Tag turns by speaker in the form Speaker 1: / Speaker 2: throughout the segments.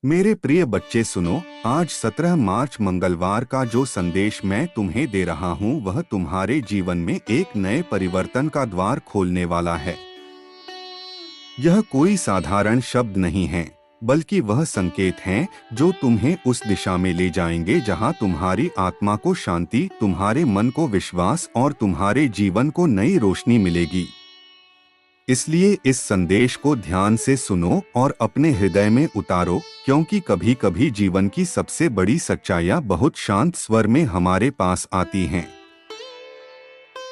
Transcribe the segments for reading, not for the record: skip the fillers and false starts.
Speaker 1: मेरे प्रिय बच्चे सुनो, आज 17 मार्च मंगलवार का जो संदेश मैं तुम्हें दे रहा हूँ वह तुम्हारे जीवन में एक नए परिवर्तन का द्वार खोलने वाला है। यह कोई साधारण शब्द नहीं है, बल्कि वह संकेत हैं जो तुम्हें उस दिशा में ले जाएंगे जहाँ तुम्हारी आत्मा को शांति, तुम्हारे मन को विश्वास और तुम्हारे जीवन को नई रोशनी मिलेगी। इसलिए इस संदेश को ध्यान से सुनो और अपने हृदय में उतारो, क्योंकि कभी कभी जीवन की सबसे बड़ी सच्चाइयाँ बहुत शांत स्वर में हमारे पास आती हैं।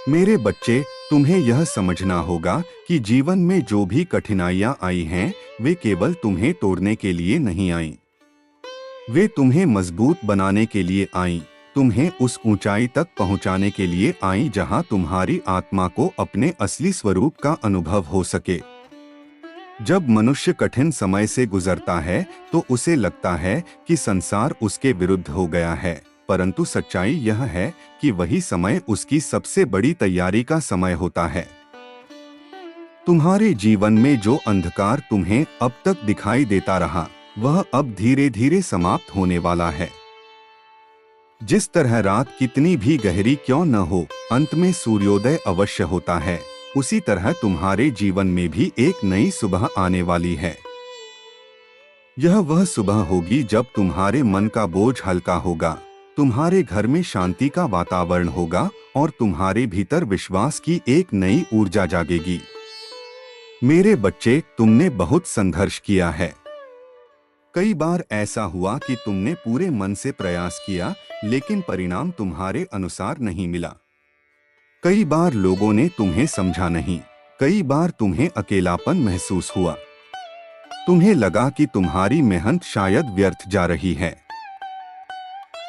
Speaker 1: मेरे बच्चे, तुम्हें यह समझना होगा कि जीवन में जो भी कठिनाइयाँ आई हैं, वे केवल तुम्हें तोड़ने के लिए नहीं आईं। वे तुम्हें मजबूत बनाने के लिए आईं, तुम्हें उस ऊंचाई तक पहुंचाने के लिए आईं जहां तुम्हारी आत्मा को अपने असली स्वरूप का अनुभव हो सके। जब मनुष्य कठिन समय से गुजरता है तो उसे लगता है कि संसार उसके विरुद्ध हो गया है, परंतु सच्चाई यह है कि वही समय उसकी सबसे बड़ी तैयारी का समय होता है। तुम्हारे जीवन में जो अंधकार तुम्हें अब तक दिखाई देता रहा, वह अब धीरे धीरे समाप्त होने वाला है। जिस तरह रात कितनी भी गहरी क्यों न हो, अंत में सूर्योदय अवश्य होता है, उसी तरह तुम्हारे जीवन में भी एक नई सुबह आने वाली है। यह वह सुबह होगी जब तुम्हारे मन का बोझ हल्का होगा, तुम्हारे घर में शांति का वातावरण होगा और तुम्हारे भीतर विश्वास की एक नई ऊर्जा जागेगी। मेरे बच्चे, तुमने बहुत संघर्ष किया है। कई बार ऐसा हुआ कि तुमने पूरे मन से प्रयास किया, लेकिन परिणाम तुम्हारे अनुसार नहीं मिला। कई बार लोगों ने तुम्हें समझा नहीं, कई बार तुम्हें अकेलापन महसूस हुआ। तुम्हें लगा कि तुम्हारी मेहनत शायद व्यर्थ जा रही है,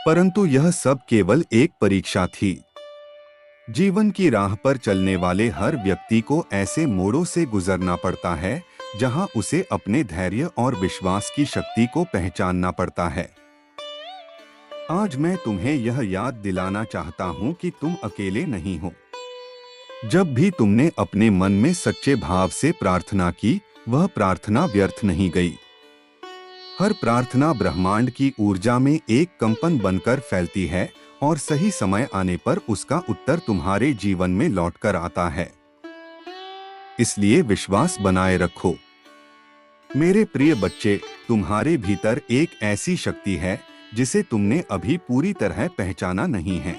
Speaker 1: परंतु यह सब केवल एक परीक्षा थी। जीवन की राह पर चलने वाले हर व्यक्ति को ऐसे मोड़ों से गुजरना पड़ता है जहां उसे अपने धैर्य और विश्वास की शक्ति को पहचानना पड़ता है। आज मैं तुम्हें यह याद दिलाना चाहता हूं कि तुम अकेले नहीं हो। जब भी तुमने अपने मन में सच्चे भाव से प्रार्थना की, वह प्रार्थना व्यर्थ नहीं गई। हर प्रार्थना ब्रह्मांड की ऊर्जा में एक कंपन बनकर फैलती है और सही समय आने पर उसका उत्तर तुम्हारे जीवन में लौटकर आता है। इसलिए विश्वास बनाए रखो। मेरे प्रिय बच्चे, तुम्हारे भीतर एक ऐसी शक्ति है जिसे तुमने अभी पूरी तरह पहचाना नहीं है।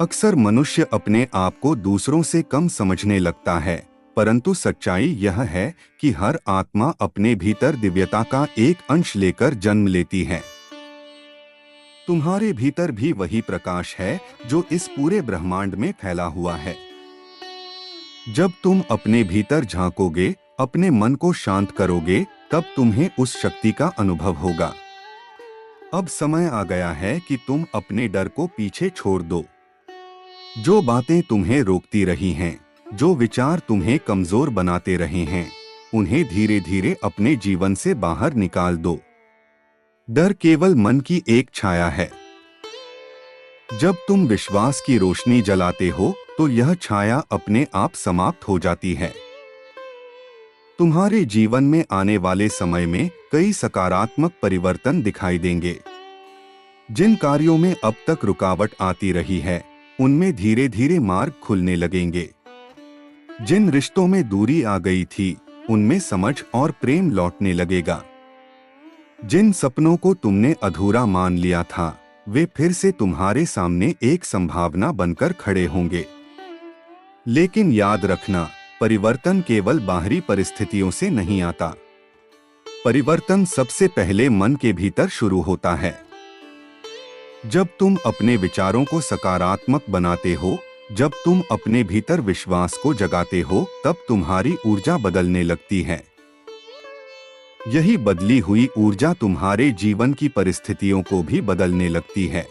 Speaker 1: अक्सर मनुष्य अपने आप को दूसरों से कम समझने लगता है, परंतु सच्चाई यह है कि हर आत्मा अपने भीतर दिव्यता का एक अंश लेकर जन्म लेती है। तुम्हारे भीतर भी वही प्रकाश है जो इस पूरे ब्रह्मांड में फैला हुआ है। जब तुम अपने भीतर झांकोगे, अपने मन को शांत करोगे, तब तुम्हें उस शक्ति का अनुभव होगा। अब समय आ गया है कि तुम अपने डर को पीछे छोड़ दो। जो बातें तुम्हें रोकती रही हैं, जो विचार तुम्हें कमजोर बनाते रहे हैं, उन्हें धीरे धीरे अपने जीवन से बाहर निकाल दो। डर केवल मन की एक छाया है। जब तुम विश्वास की रोशनी जलाते हो तो यह छाया अपने आप समाप्त हो जाती है। तुम्हारे जीवन में आने वाले समय में कई सकारात्मक परिवर्तन दिखाई देंगे। जिन कार्यों में अब तक रुकावट आती रही है, उनमें धीरे धीरे मार्ग खुलने लगेंगे। जिन रिश्तों में दूरी आ गई थी, उनमें समझ और प्रेम लौटने लगेगा। जिन सपनों को तुमने अधूरा मान लिया था, वे फिर से तुम्हारे सामने एक संभावना बनकर खड़े होंगे। लेकिन याद रखना, परिवर्तन केवल बाहरी परिस्थितियों से नहीं आता। परिवर्तन सबसे पहले मन के भीतर शुरू होता है। जब तुम अपने विचारों को सकारात्मक बनाते हो, जब तुम अपने भीतर विश्वास को जगाते हो, तब तुम्हारी ऊर्जा बदलने लगती है। यही बदली हुई ऊर्जा तुम्हारे जीवन की परिस्थितियों को भी बदलने लगती है।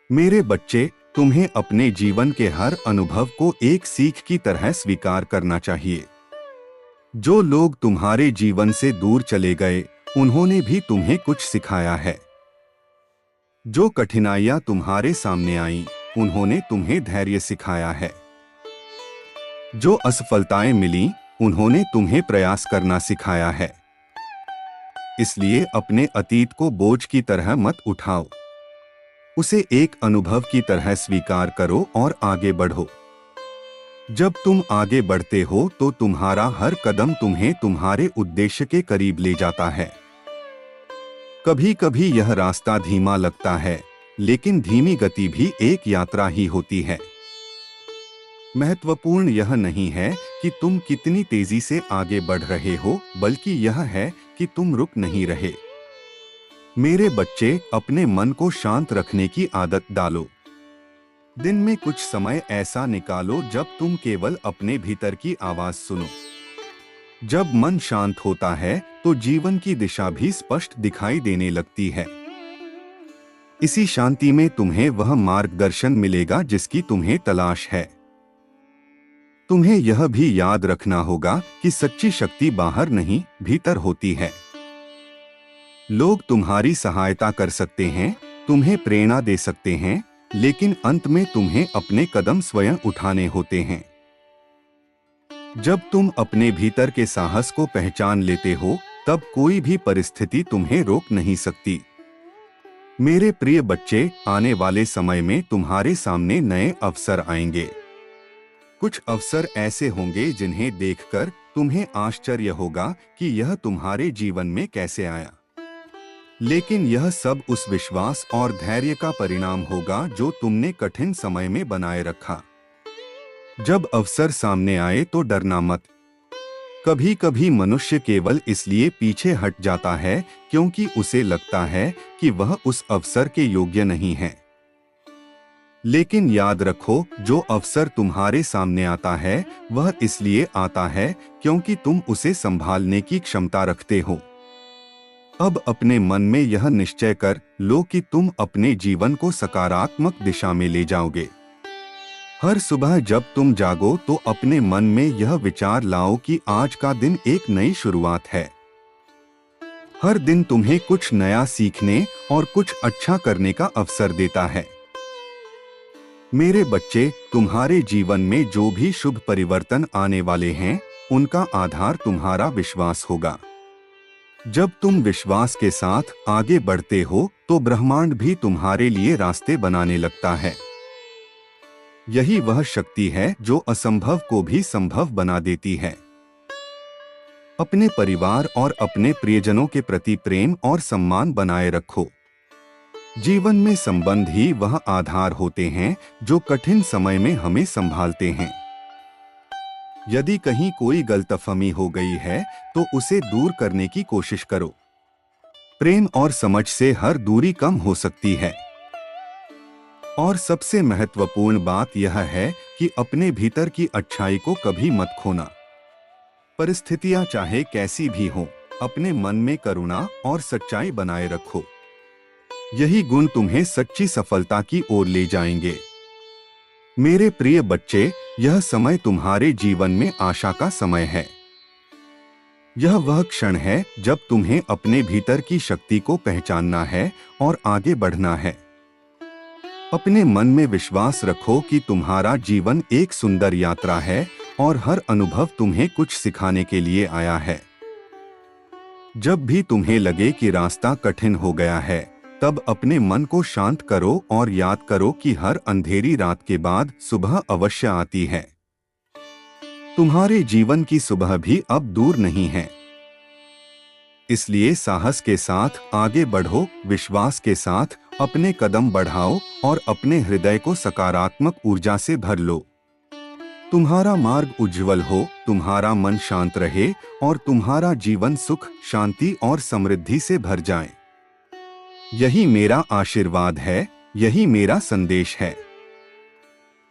Speaker 1: मेरे बच्चे, तुम्हें अपने जीवन के हर अनुभव को एक सीख की तरह स्वीकार करना चाहिए। जो लोग तुम्हारे जीवन से दूर चले गए, उन्होंने भी तुम्हें कुछ सिखाया है। जो कठिनाइयां तुम्हारे सामने आईं, उन्होंने तुम्हें धैर्य सिखाया है। जो असफलताएं मिलीं, उन्होंने तुम्हें प्रयास करना सिखाया है। इसलिए अपने अतीत को बोझ की तरह मत उठाओ। उसे एक अनुभव की तरह स्वीकार करो और आगे बढ़ो। जब तुम आगे बढ़ते हो तो तुम्हारा हर कदम तुम्हें तुम्हारे उद्देश्य के करीब ले जाता है। कभी कभी यह रास्ता धीमा लगता है, लेकिन धीमी गति भी एक यात्रा ही होती है। महत्वपूर्ण यह नहीं है कि तुम कितनी तेजी से आगे बढ़ रहे हो, बल्कि यह है कि तुम रुक नहीं रहे। मेरे बच्चे, अपने मन को शांत रखने की आदत डालो। दिन में कुछ समय ऐसा निकालो जब तुम केवल अपने भीतर की आवाज सुनो। जब मन शांत होता है तो जीवन की दिशा भी स्पष्ट दिखाई देने लगती है। इसी शांति में तुम्हें वह मार्गदर्शन मिलेगा जिसकी तुम्हें तलाश है। तुम्हें यह भी याद रखना होगा कि सच्ची शक्ति बाहर नहीं, भीतर होती है। लोग तुम्हारी सहायता कर सकते हैं, तुम्हें प्रेरणा दे सकते हैं, लेकिन अंत में तुम्हें अपने कदम स्वयं उठाने होते हैं। जब तुम अपने भीतर के साहस को पहचान लेते हो, तब कोई भी परिस्थिति तुम्हें रोक नहीं सकती। मेरे प्रिय बच्चे, आने वाले समय में तुम्हारे सामने नए अवसर आएंगे। कुछ अवसर ऐसे होंगे जिन्हें देखकर तुम्हें आश्चर्य होगा कि यह तुम्हारे जीवन में कैसे आया। लेकिन यह सब उस विश्वास और धैर्य का परिणाम होगा जो तुमने कठिन समय में बनाए रखा। जब अवसर सामने आए तो डरना मत। कभी कभी मनुष्य केवल इसलिए पीछे हट जाता है क्योंकि उसे लगता है कि वह उस अवसर के योग्य नहीं है। लेकिन याद रखो, जो अवसर तुम्हारे सामने आता है वह इसलिए आता है क्योंकि तुम उसे संभालने की क्षमता रखते हो। अब अपने मन में यह निश्चय कर लो कि तुम अपने जीवन को सकारात्मक दिशा में ले जाओगे। हर सुबह जब तुम जागो तो अपने मन में यह विचार लाओ कि आज का दिन एक नई शुरुआत है। हर दिन तुम्हें कुछ नया सीखने और कुछ अच्छा करने का अवसर देता है। मेरे बच्चे, तुम्हारे जीवन में जो भी शुभ परिवर्तन आने वाले हैं, उनका आधार तुम्हारा विश्वास होगा। जब तुम विश्वास के साथ आगे बढ़ते हो तो ब्रह्मांड भी तुम्हारे लिए रास्ते बनाने लगता है। यही वह शक्ति है जो असंभव को भी संभव बना देती है। अपने परिवार और अपने प्रियजनों के प्रति प्रेम और सम्मान बनाए रखो। जीवन में संबंध ही वह आधार होते हैं जो कठिन समय में हमें संभालते हैं। यदि कहीं कोई गलतफहमी हो गई है तो उसे दूर करने की कोशिश करो। प्रेम और समझ से हर दूरी कम हो सकती है। और सबसे महत्वपूर्ण बात यह है कि अपने भीतर की अच्छाई को कभी मत खोना। परिस्थितियां चाहे कैसी भी हों, अपने मन में करुणा और सच्चाई बनाए रखो। यही गुण तुम्हें सच्ची सफलता की ओर ले जाएंगे। मेरे प्रिय बच्चे, यह समय तुम्हारे जीवन में आशा का समय है। यह वह क्षण है जब तुम्हें अपने भीतर की शक्ति को पहचानना है और आगे बढ़ना है। अपने मन में विश्वास रखो कि तुम्हारा जीवन एक सुंदर यात्रा है और हर अनुभव तुम्हें कुछ सिखाने के लिए आया है। जब भी तुम्हें लगे कि रास्ता कठिन हो गया है, तब अपने मन को शांत करो और याद करो कि हर अंधेरी रात के बाद सुबह अवश्य आती है। तुम्हारे जीवन की सुबह भी अब दूर नहीं है। इसलिए साहस के साथ आगे बढ़ो, विश्वास के साथ अपने कदम बढ़ाओ और अपने हृदय को सकारात्मक ऊर्जा से भर लो। तुम्हारा मार्ग उज्जवल हो, तुम्हारा मन शांत रहे और तुम्हारा जीवन सुख, शांति और समृद्धि से भर जाए। यही मेरा आशीर्वाद है, यही मेरा संदेश है।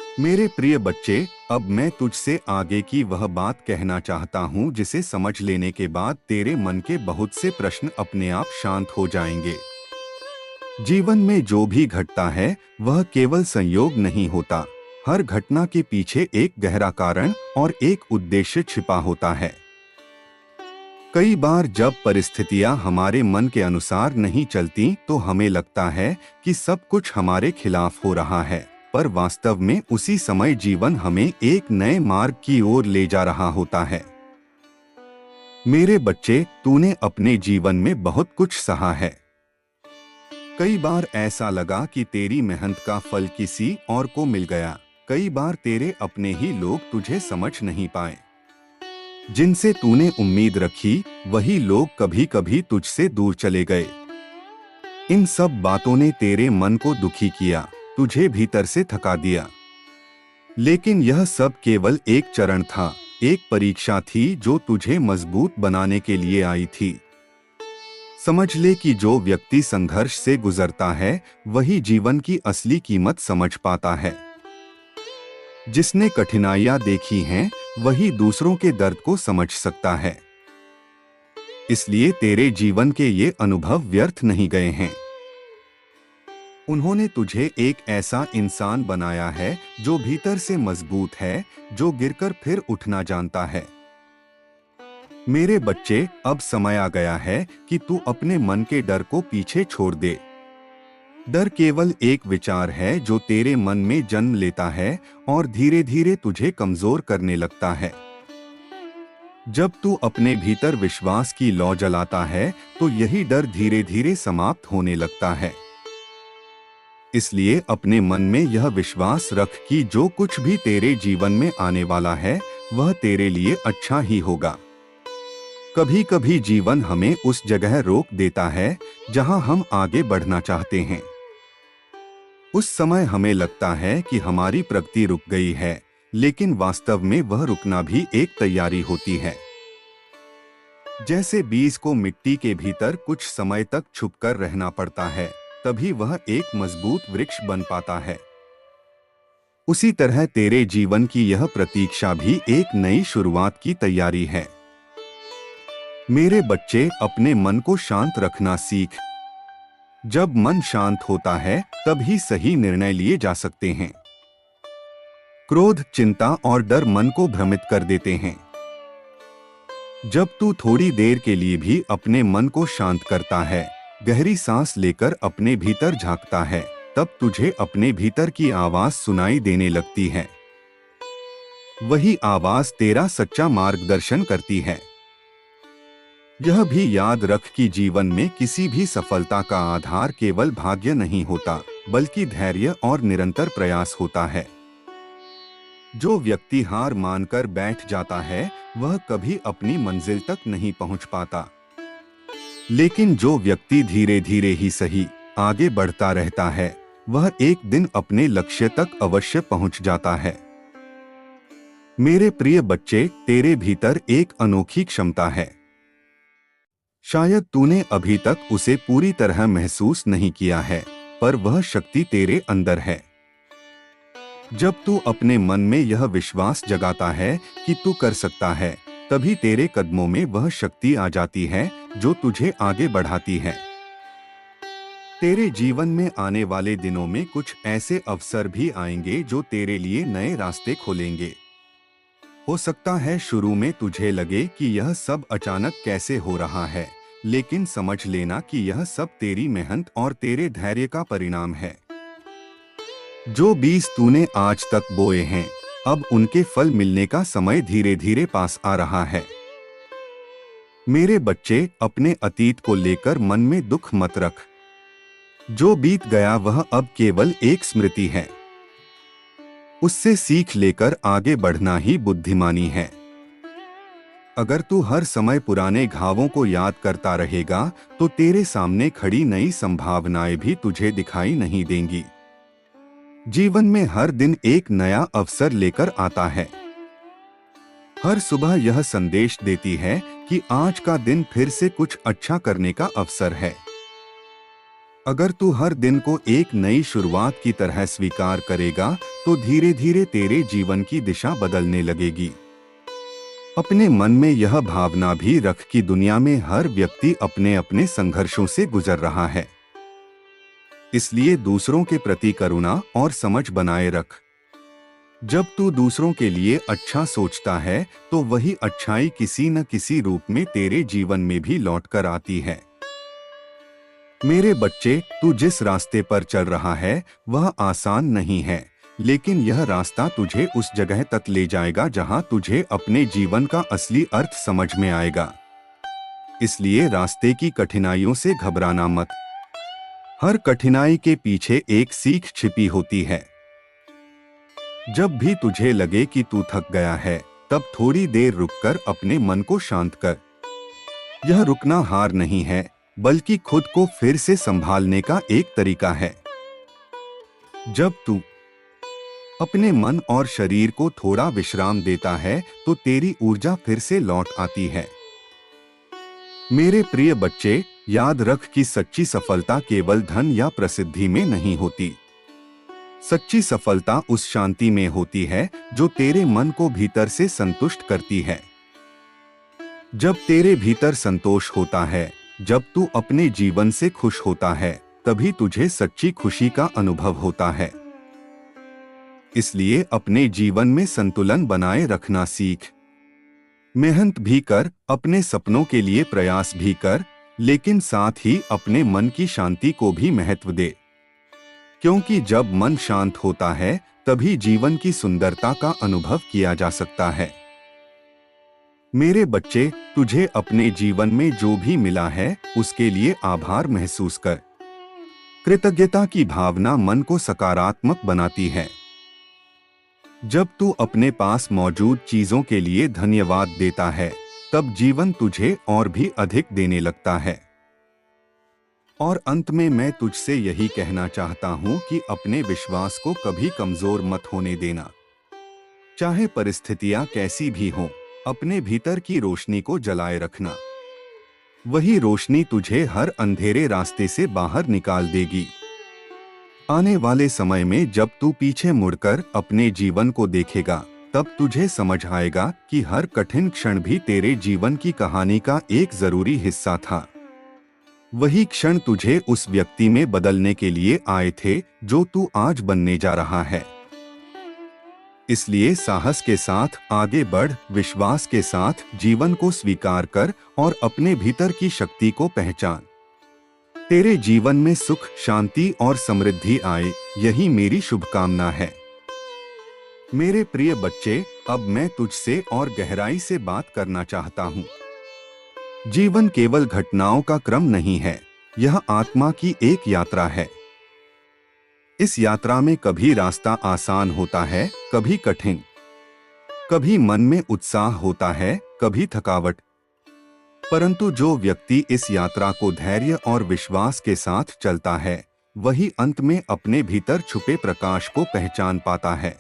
Speaker 1: मेरे प्रिय बच्चे, अब मैं तुझसे आगे की वह बात कहना चाहता हूँ जिसे समझ लेने के बाद तेरे मन के बहुत से प्रश्न अपने आप शांत हो जाएंगे। जीवन में जो भी घटता है वह केवल संयोग नहीं होता। हर घटना के पीछे एक गहरा कारण और एक उद्देश्य छिपा होता है। कई बार जब परिस्थितियां हमारे मन के अनुसार नहीं चलती तो हमें लगता है कि सब कुछ हमारे खिलाफ हो रहा है, पर वास्तव में उसी समय जीवन हमें एक नए मार्ग की ओर ले जा रहा होता है। मेरे बच्चे, तूने अपने जीवन में बहुत कुछ सहा है। कई बार ऐसा लगा कि तेरी मेहनत का फल किसी और को मिल गया। कई बार तेरे अपने ही लोग तुझे समझ नहीं पाए। जिनसे तूने उम्मीद रखी, वही लोग कभी कभी तुझसे दूर चले गए। इन सब बातों ने तेरे मन को दुखी किया, तुझे भीतर से थका दिया। लेकिन यह सब केवल एक चरण था, एक परीक्षा थी जो तुझे मजबूत बनाने के लिए आई थी। समझ ले कि जो व्यक्ति संघर्ष से गुजरता है, वही जीवन की असली कीमत समझ पाता है। जिसने कठिनाइयां देखी हैं, वही दूसरों के दर्द को समझ सकता है। इसलिए तेरे जीवन के ये अनुभव व्यर्थ नहीं गए हैं। उन्होंने तुझे एक ऐसा इंसान बनाया है जो भीतर से मजबूत है, जो गिरकर फिर उठना जानता है। मेरे बच्चे, अब समय आ गया है कि तू अपने मन के डर को पीछे छोड़ दे। डर केवल एक विचार है जो तेरे मन में जन्म लेता है और धीरे धीरे तुझे कमजोर करने लगता है। जब तू अपने भीतर विश्वास की लौ जलाता है, तो यही डर धीरे धीरे समाप्त होने लगता है। इसलिए अपने मन में यह विश्वास रख कि जो कुछ भी तेरे जीवन में आने वाला है, वह तेरे लिए अच्छा ही होगा। कभी कभी जीवन हमें उस जगह रोक देता है जहां हम आगे बढ़ना चाहते हैं। उस समय हमें लगता है कि हमारी प्रगति रुक गई है, लेकिन वास्तव में वह रुकना भी एक तैयारी होती है। जैसे बीज को मिट्टी के भीतर कुछ समय तक छुपकर रहना पड़ता है, तभी वह एक मजबूत वृक्ष बन पाता है। उसी तरह तेरे जीवन की यह प्रतीक्षा भी एक नई शुरुआत की तैयारी है। मेरे बच्चे, अपने मन को शांत रखना सीख। जब मन शांत होता है, तभी सही निर्णय लिए जा सकते हैं। क्रोध, चिंता और डर मन को भ्रमित कर देते हैं। जब तू थोड़ी देर के लिए भी अपने मन को शांत करता है, गहरी सांस लेकर अपने भीतर झांकता है, तब तुझे अपने भीतर की आवाज सुनाई देने लगती है। वही आवाज तेरा सच्चा मार्गदर्शन करती है। यह भी याद रख कि जीवन में किसी भी सफलता का आधार केवल भाग्य नहीं होता, बल्कि धैर्य और निरंतर प्रयास होता है। जो व्यक्ति हार मानकर बैठ जाता है, वह कभी अपनी मंजिल तक नहीं पहुंच पाता। लेकिन जो व्यक्ति धीरे धीरे ही सही आगे बढ़ता रहता है, वह एक दिन अपने लक्ष्य तक अवश्य पहुंच जाता है। मेरे प्रिय बच्चे, तेरे भीतर एक अनोखी क्षमता है। शायद तूने अभी तक उसे पूरी तरह महसूस नहीं किया है, पर वह शक्ति तेरे अंदर है। जब तू अपने मन में यह विश्वास जगाता है कि तू कर सकता है, तभी तेरे कदमों में वह शक्ति आ जाती है जो तुझे आगे बढ़ाती है। तेरे जीवन में आने वाले दिनों में कुछ ऐसे अवसर भी आएंगे जो तेरे लिए नए रास्ते खोलेंगे। हो सकता है शुरू में तुझे लगे कि यह सब अचानक कैसे हो रहा है, लेकिन समझ लेना कि यह सब तेरी मेहनत और तेरे धैर्य का परिणाम है। जो बीज तूने आज तक बोए हैं, अब उनके फल मिलने का समय धीरे धीरे पास आ रहा है। मेरे बच्चे, अपने अतीत को लेकर मन में दुख मत रख। जो बीत गया वह अब केवल एक स्मृति है। उससे सीख लेकर आगे बढ़ना ही बुद्धिमानी है। अगर तू हर समय पुराने घावों को याद करता रहेगा, तो तेरे सामने खड़ी नई संभावनाएं भी तुझे दिखाई नहीं देंगी। जीवन में हर दिन एक नया अवसर लेकर आता है। हर सुबह यह संदेश देती है कि आज का दिन फिर से कुछ अच्छा करने का अवसर है। अगर तू हर दिन को एक नई शुरुआत की तरह स्वीकार करेगा, तो धीरे धीरे तेरे जीवन की दिशा बदलने लगेगी। अपने मन में यह भावना भी रख कि दुनिया में हर व्यक्ति अपने अपने संघर्षों से गुजर रहा है। इसलिए दूसरों के प्रति करुणा और समझ बनाए रख। जब तू दूसरों के लिए अच्छा सोचता है, तो वही अच्छाई किसी न किसी रूप में तेरे जीवन में भी लौट कर आती है। मेरे बच्चे, तू जिस रास्ते पर चल रहा है वह आसान नहीं है, लेकिन यह रास्ता तुझे उस जगह तक ले जाएगा जहां तुझे अपने जीवन का असली अर्थ समझ में आएगा। इसलिए रास्ते की कठिनाइयों से घबराना मत। हर कठिनाई के पीछे एक सीख छिपी होती है। जब भी तुझे लगे कि तू थक गया है, तब थोड़ी देर रुककर अपने मन को शांत कर। यह रुकना हार नहीं है, बल्कि खुद को फिर से संभालने का एक तरीका है। जब तू अपने मन और शरीर को थोड़ा विश्राम देता है, तो तेरी ऊर्जा फिर से लौट आती है। मेरे प्रिय बच्चे, याद रख कि सच्ची सफलता केवल धन या प्रसिद्धि में नहीं होती। सच्ची सफलता उस शांति में होती है जो तेरे मन को भीतर से संतुष्ट करती है। जब तेरे भीतर संतोष होता है, जब तू अपने जीवन से खुश होता है, तभी तुझे सच्ची खुशी का अनुभव होता है। इसलिए अपने जीवन में संतुलन बनाए रखना सीख। मेहनत भी कर, अपने सपनों के लिए प्रयास भी कर, लेकिन साथ ही अपने मन की शांति को भी महत्व दे। क्योंकि जब मन शांत होता है, तभी जीवन की सुंदरता का अनुभव किया जा सकता है। मेरे बच्चे, तुझे अपने जीवन में जो भी मिला है, उसके लिए आभार महसूस कर। कृतज्ञता की भावना मन को सकारात्मक बनाती है। जब तू अपने पास मौजूद चीजों के लिए धन्यवाद देता है, तब जीवन तुझे और भी अधिक देने लगता है। और अंत में मैं तुझसे यही कहना चाहता हूं कि अपने विश्वास को कभी कमजोर मत होने देना। चाहे परिस्थितियां कैसी भी हों, अपने भीतर की रोशनी को जलाए रखना। वही रोशनी तुझे हर अंधेरे रास्ते से बाहर निकाल देगी। आने वाले समय में जब तू पीछे मुड़कर अपने जीवन को देखेगा, तब तुझे समझ आएगा कि हर कठिन क्षण भी तेरे जीवन की कहानी का एक जरूरी हिस्सा था। वही क्षण तुझे उस व्यक्ति में बदलने के लिए आए थे जो तू आज बनने जा रहा है। इसलिए साहस के साथ आगे बढ़, विश्वास के साथ जीवन को स्वीकार कर और अपने भीतर की शक्ति को पहचान। तेरे जीवन में सुख, शांति और समृद्धि आए, यही मेरी शुभकामना है। मेरे प्रिय बच्चे, अब मैं तुझसे और गहराई से बात करना चाहता हूँ। जीवन केवल घटनाओं का क्रम नहीं है, यह आत्मा की एक यात्रा है। इस यात्रा में कभी रास्ता आसान होता है, कभी कठिन, कभी मन में उत्साह होता है, कभी थकावट। परंतु जो व्यक्ति इस यात्रा को धैर्य और विश्वास के साथ चलता है, वही अंत में अपने भीतर छुपे प्रकाश को पहचान पाता है।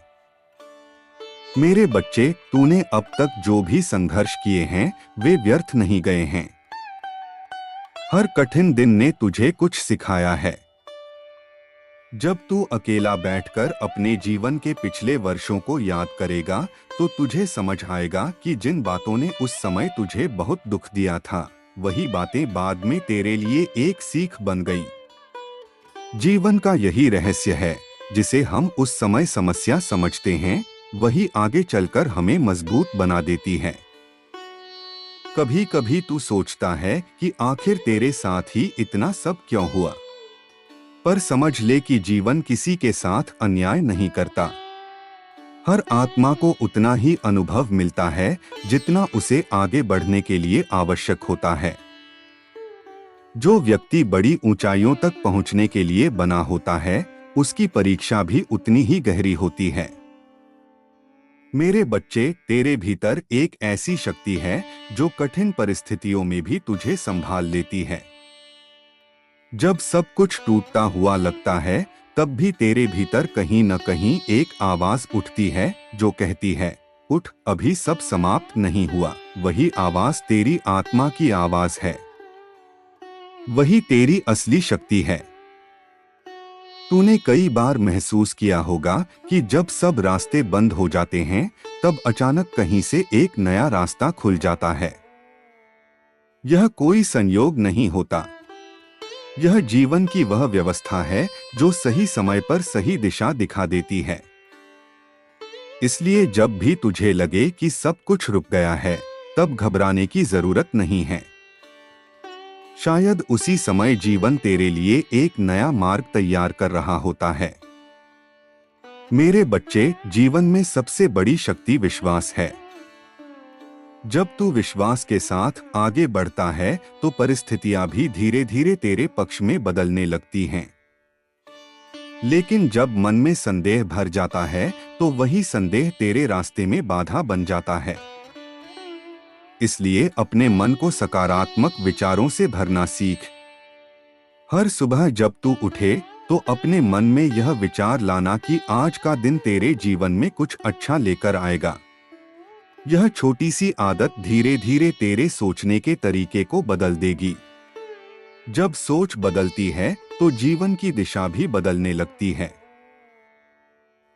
Speaker 1: मेरे बच्चे, तूने अब तक जो भी संघर्ष किए हैं, वे व्यर्थ नहीं गए हैं। हर कठिन दिन ने तुझे कुछ सिखाया है। जब तू अकेला बैठकर अपने जीवन के पिछले वर्षों को याद करेगा, तो तुझे समझ आएगा कि जिन बातों ने उस समय तुझे बहुत दुख दिया था, वही बातें बाद में तेरे लिए एक सीख बन गई। जीवन का यही रहस्य है, जिसे हम उस समय समस्या समझते हैं, वही आगे चलकर हमें मजबूत बना देती है। कभी कभी तू सोचता है कि आखिर तेरे साथ ही इतना सब क्यों हुआ, पर समझ ले कि जीवन किसी के साथ अन्याय नहीं करता। हर आत्मा को उतना ही अनुभव मिलता है जितना उसे आगे बढ़ने के लिए आवश्यक होता है। जो व्यक्ति बड़ी ऊंचाइयों तक पहुंचने के लिए बना होता है, उसकी परीक्षा भी उतनी ही गहरी होती है। मेरे बच्चे, तेरे भीतर एक ऐसी शक्ति है जो कठिन परिस्थितियों में भी तुझे संभाल लेती है। जब सब कुछ टूटता हुआ लगता है, तब भी तेरे भीतर कहीं न कहीं एक आवाज उठती है जो कहती है, उठ, अभी सब समाप्त नहीं हुआ। वही आवाज तेरी आत्मा की आवाज है। वही तेरी असली शक्ति है। तूने कई बार महसूस किया होगा कि जब सब रास्ते बंद हो जाते हैं, तब अचानक कहीं से एक नया रास्ता खुल जाता है। यह कोई संयोग नहीं होता। यह जीवन की वह व्यवस्था है जो सही समय पर सही दिशा दिखा देती है। इसलिए जब भी तुझे लगे कि सब कुछ रुक गया है, तब घबराने की जरूरत नहीं है। शायद उसी समय जीवन तेरे लिए एक नया मार्ग तैयार कर रहा होता है। मेरे बच्चे, जीवन में सबसे बड़ी शक्ति विश्वास है। जब तू विश्वास के साथ आगे बढ़ता है तो परिस्थितियां भी धीरे धीरे तेरे पक्ष में बदलने लगती हैं। लेकिन जब मन में संदेह भर जाता है तो वही संदेह तेरे रास्ते में बाधा बन जाता है। इसलिए अपने मन को सकारात्मक विचारों से भरना सीख। हर सुबह जब तू उठे तो अपने मन में यह विचार लाना कि आज का दिन तेरे जीवन में कुछ अच्छा लेकर आएगा। यह छोटी सी आदत धीरे धीरे तेरे सोचने के तरीके को बदल देगी। जब सोच बदलती है तो जीवन की दिशा भी बदलने लगती है।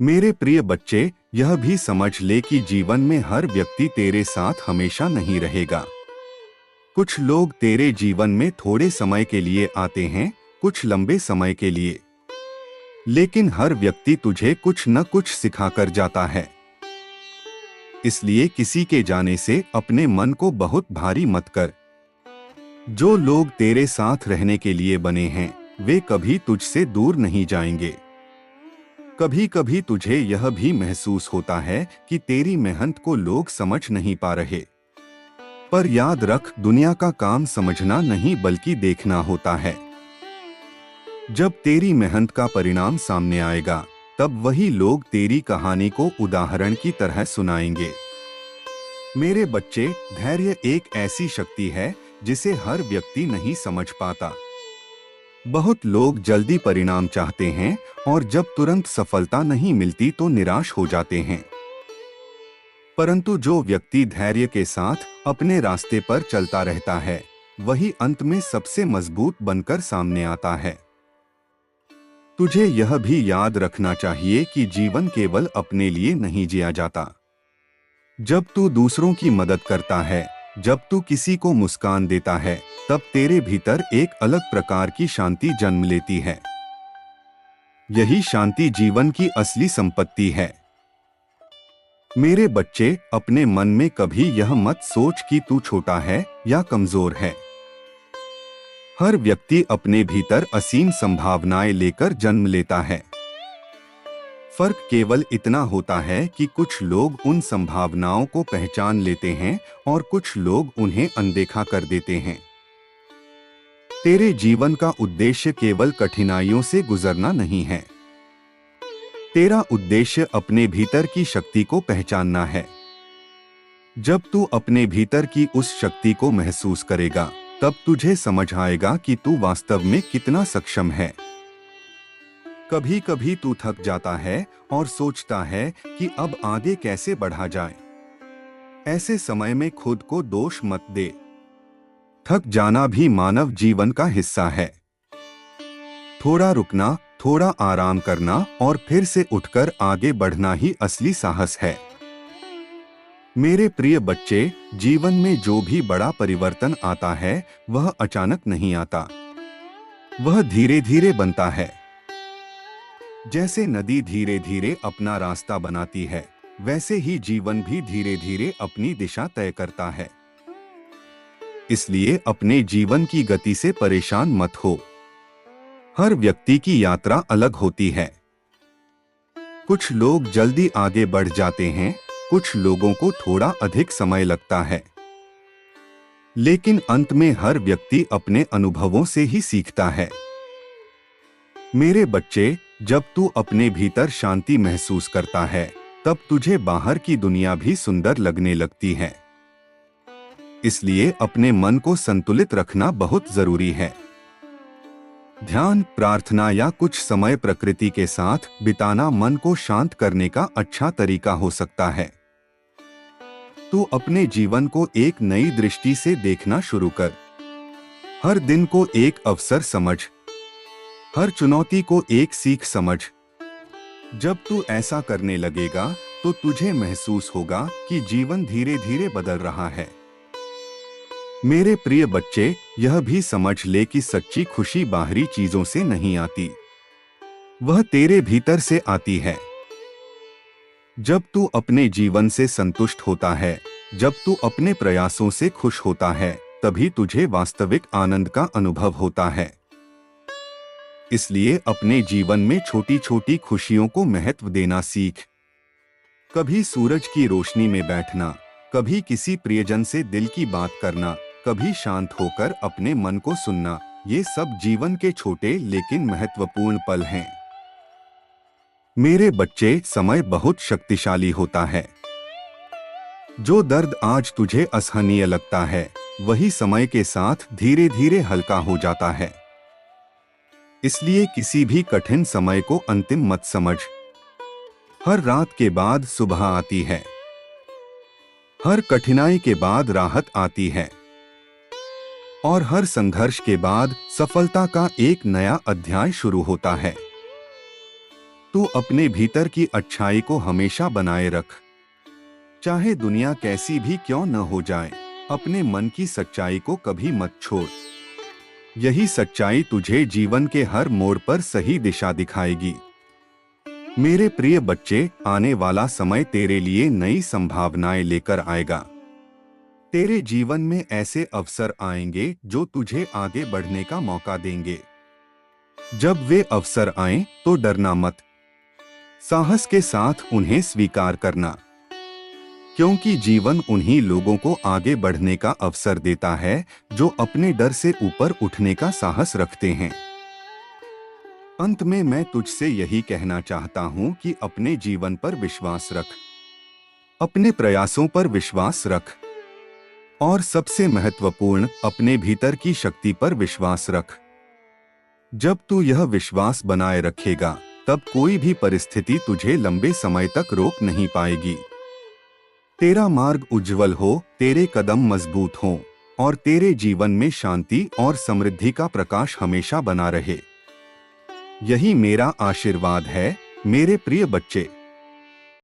Speaker 1: मेरे प्रिय बच्चे, यह भी समझ ले कि जीवन में हर व्यक्ति तेरे साथ हमेशा नहीं रहेगा। कुछ लोग तेरे जीवन में थोड़े समय के लिए आते हैं, कुछ लंबे समय के लिए, लेकिन हर व्यक्ति तुझे कुछ न कुछ सिखाकर जाता है। इसलिए किसी के जाने से अपने मन को बहुत भारी मत कर। जो लोग तेरे साथ रहने के लिए बने हैं वे कभी तुझसे दूर नहीं जाएंगे। कभी कभी तुझे यह भी महसूस होता है कि तेरी मेहनत को लोग समझ नहीं पा रहे, पर याद रख, दुनिया का काम समझना नहीं बल्कि देखना होता है। जब तेरी मेहनत का परिणाम सामने आएगा तब वही लोग तेरी कहानी को उदाहरण की तरह सुनाएंगे। मेरे बच्चे, धैर्य एक ऐसी शक्ति है जिसे हर व्यक्ति नहीं समझ पाता। बहुत लोग जल्दी परिणाम चाहते हैं और जब तुरंत सफलता नहीं मिलती तो निराश हो जाते हैं। परंतु जो व्यक्ति धैर्य के साथ अपने रास्ते पर चलता रहता है वही अंत में सबसे मजबूत बनकर सामने आता है। तुझे यह भी याद रखना चाहिए कि जीवन केवल अपने लिए नहीं जिया जाता। जब तू दूसरों की मदद करता है, जब तू किसी को मुस्कान देता है, तब तेरे भीतर एक अलग प्रकार की शांति जन्म लेती है। यही शांति जीवन की असली संपत्ति है। मेरे बच्चे, अपने मन में कभी यह मत सोच कि तू छोटा है या कमजोर है। हर व्यक्ति अपने भीतर असीम संभावनाएं लेकर जन्म लेता है। फर्क केवल इतना होता है कि कुछ लोग उन संभावनाओं को पहचान लेते हैं और कुछ लोग उन्हें अनदेखा कर देते हैं। तेरे जीवन का उद्देश्य केवल कठिनाइयों से गुजरना नहीं है। तेरा उद्देश्य अपने भीतर की शक्ति को पहचानना है। जब तू अपने भीतर की उस शक्ति को महसूस करेगा तब तुझे समझ आएगा कि तू वास्तव में कितना सक्षम है। कभी कभी तू थक जाता है और सोचता है कि अब आगे कैसे बढ़ा जाए। ऐसे समय में खुद को दोष मत दे। थक जाना भी मानव जीवन का हिस्सा है। थोड़ा रुकना, थोड़ा आराम करना और फिर से उठकर आगे बढ़ना ही असली साहस है। मेरे प्रिय बच्चे, जीवन में जो भी बड़ा परिवर्तन आता है वह अचानक नहीं आता, वह धीरे धीरे बनता है। जैसे नदी धीरे धीरे अपना रास्ता बनाती है, वैसे ही जीवन भी धीरे धीरे अपनी दिशा तय करता है। इसलिए अपने जीवन की गति से परेशान मत हो। हर व्यक्ति की यात्रा अलग होती है। कुछ लोग जल्दी आगे बढ़ जाते हैं, कुछ लोगों को थोड़ा अधिक समय लगता है, लेकिन अंत में हर व्यक्ति अपने अनुभवों से ही सीखता है। मेरे बच्चे, जब तू अपने भीतर शांति महसूस करता है तब तुझे बाहर की दुनिया भी सुंदर लगने लगती है। इसलिए अपने मन को संतुलित रखना बहुत जरूरी है। ध्यान, प्रार्थना या कुछ समय प्रकृति के साथ बिताना मन को शांत करने का अच्छा तरीका हो सकता है। तू अपने जीवन को एक नई दृष्टि से देखना शुरू कर। हर दिन को एक अवसर समझ, हर चुनौती को एक सीख समझ। जब तू ऐसा करने लगेगा तो तुझे महसूस होगा कि जीवन धीरे धीरे बदल रहा है। मेरे प्रिय बच्चे, यह भी समझ ले कि सच्ची खुशी बाहरी चीजों से नहीं आती, वह तेरे भीतर से आती है। जब तू अपने जीवन से संतुष्ट होता है, जब तू अपने प्रयासों से खुश होता है, तभी तुझे वास्तविक आनंद का अनुभव होता है। इसलिए अपने जीवन में छोटी छोटी खुशियों को महत्व देना सीख। कभी सूरज की रोशनी में बैठना, कभी किसी प्रियजन से दिल की बात करना, कभी शांत होकर अपने मन को सुनना, ये सब जीवन के छोटे लेकिन महत्वपूर्ण पल हैं। मेरे बच्चे, समय बहुत शक्तिशाली होता है। जो दर्द आज तुझे असहनीय लगता है, वही समय के साथ धीरे धीरे हल्का हो जाता है। इसलिए किसी भी कठिन समय को अंतिम मत समझ। हर रात के बाद सुबह आती है, हर कठिनाई के बाद राहत आती है, और हर संघर्ष के बाद सफलता का एक नया अध्याय शुरू होता है। तू अपने भीतर की अच्छाई को हमेशा बनाए रख, चाहे दुनिया कैसी भी क्यों न हो जाए। अपने मन की सच्चाई को कभी मत छोड़। यही सच्चाई तुझे जीवन के हर मोड़ पर सही दिशा दिखाएगी। मेरे प्रिय बच्चे, आने वाला समय तेरे लिए नई संभावनाएं लेकर आएगा। तेरे जीवन में ऐसे अवसर आएंगे जो तुझे आगे बढ़ने का मौका देंगे। जब वे अवसर आएं तो डरना मत, साहस के साथ उन्हें स्वीकार करना, क्योंकि जीवन उन्हीं लोगों को आगे बढ़ने का अवसर देता है जो अपने डर से ऊपर उठने का साहस रखते हैं। अंत में मैं तुझसे यही कहना चाहता हूं कि अपने जीवन पर विश्वास रख, अपने प्रयासों पर विश्वास रख, और सबसे महत्वपूर्ण, अपने भीतर की शक्ति पर विश्वास रख। जब तू यह विश्वास बनाए रखेगा, तब कोई भी परिस्थिति तुझे लंबे समय तक रोक नहीं पाएगी। तेरा मार्ग उज्जवल हो, तेरे कदम मजबूत हों, और तेरे जीवन में शांति और समृद्धि का प्रकाश हमेशा बना रहे। यही मेरा आशीर्वाद है, मेरे प्रिय बच्चे।